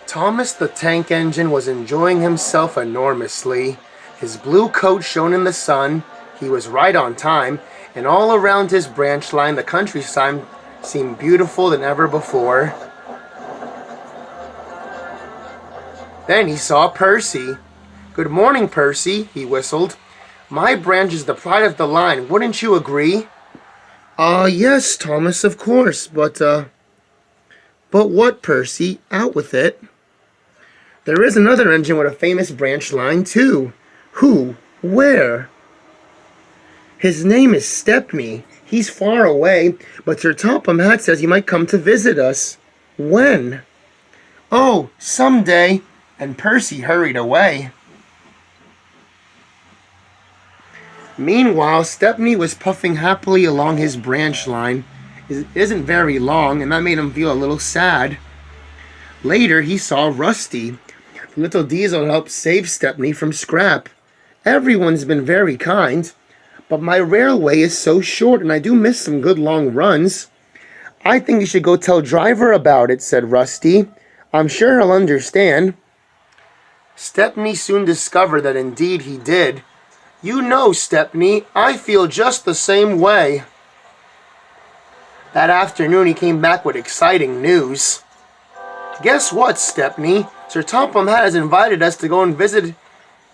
Thomas the Tank Engine was enjoying himself enormously. His blue coat shone in the sun, he was right on time, and all around his branch line the countryside seemed beautiful than ever before. Then he saw Percy. "Good morning, Percy," he whistled. "My branch is the pride of the line, wouldn't you agree?" Yes, Thomas, of course, But what, Percy? Out with it." "There is another engine with a famous branch line, too." "Who? Where?" "His name is Stepney. He's far away, but Sir Topham Hatt says he might come to visit us." "When?" "Oh, someday." And Percy hurried away. Meanwhile, Stepney was puffing happily along his branch line. It isn't very long, and that made him feel a little sad. Later, he saw Rusty. The little diesel helped save Stepney from scrap. "Everyone's been very kind, but my railway is so short, and I do miss some good long runs." "I think you should go tell Driver about it," said Rusty. "I'm sure he'll understand." Stepney soon discovered that indeed he did. "You know, Stepney, I feel just the same way." That afternoon he came back with exciting news. "Guess what, Stepney? Sir Topham Hatt has invited us to go and visit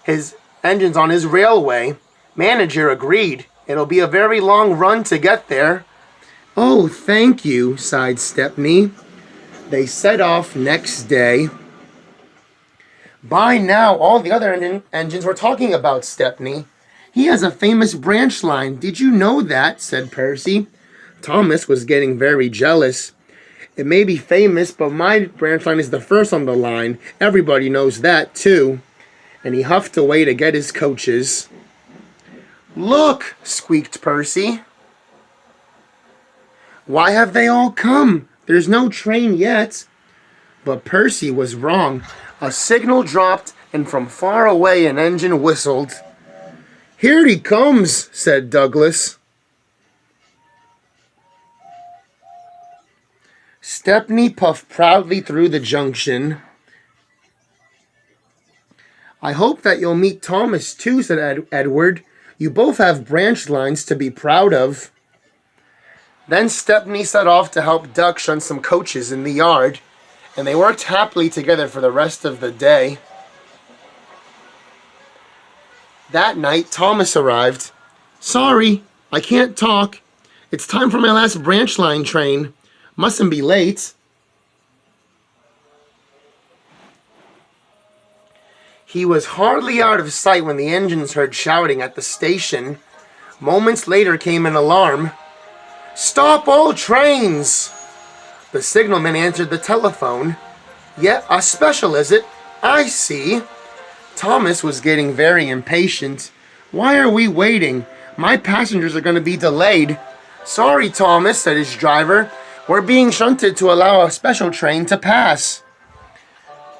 his engines on his railway. Manager agreed. It'll be a very long run to get there." "Oh, thank you," sighed Stepney. They set off next day. By now, all the other engines were talking about Stepney. "He has a famous branch line. Did you know that?" said Percy. Thomas was getting very jealous. "It may be famous, but my branch line is the first on the line. Everybody knows that, too." And he huffed away to get his coaches. "Look!" squeaked Percy. "Why have they all come? There's no train yet." But Percy was wrong. A signal dropped, and from far away an engine whistled. "Here he comes," said Douglas. Stepney puffed proudly through the junction. "I hope that you'll meet Thomas too," said Edward. "You both have branch lines to be proud of." Then Stepney set off to help Duck shunt some coaches in the yard, and they worked happily together for the rest of the day. That night, Thomas arrived. "Sorry, I can't talk. It's time for my last branch line train. Mustn't be late." He was hardly out of sight when the engines heard shouting at the station. Moments later came an alarm. "Stop all trains!" The signalman answered the telephone. "Yeah, a special, is it? I see." Thomas was getting very impatient. "Why are we waiting? My passengers are going to be delayed." "Sorry, Thomas," said his driver. "We're being shunted to allow a special train to pass."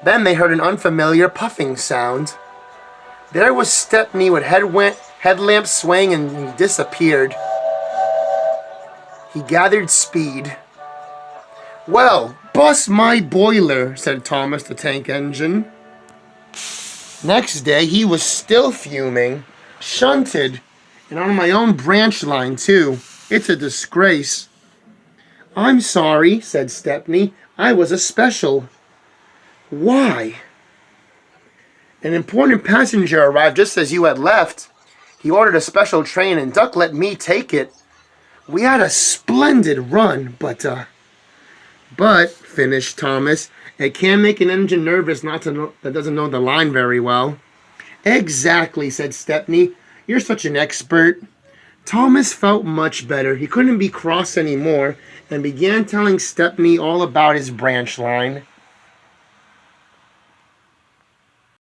Then they heard an unfamiliar puffing sound. There was Stepney with headlamps swaying, and he disappeared. He gathered speed. "Well, bust my boiler," said Thomas the Tank Engine. Next day he was still fuming. "Shunted, and on my own branch line too. It's a disgrace." "I'm sorry," said Stepney. "I was a special." "Why?" "An important passenger arrived just as you had left. He ordered a special train, and Duck let me take it. We had a splendid run, but," finished Thomas, "it can make an engine nervous that doesn't know the line very well." "Exactly," said Stepney. "You're such an expert." Thomas felt much better. He couldn't be cross anymore and began telling Stepney all about his branch line.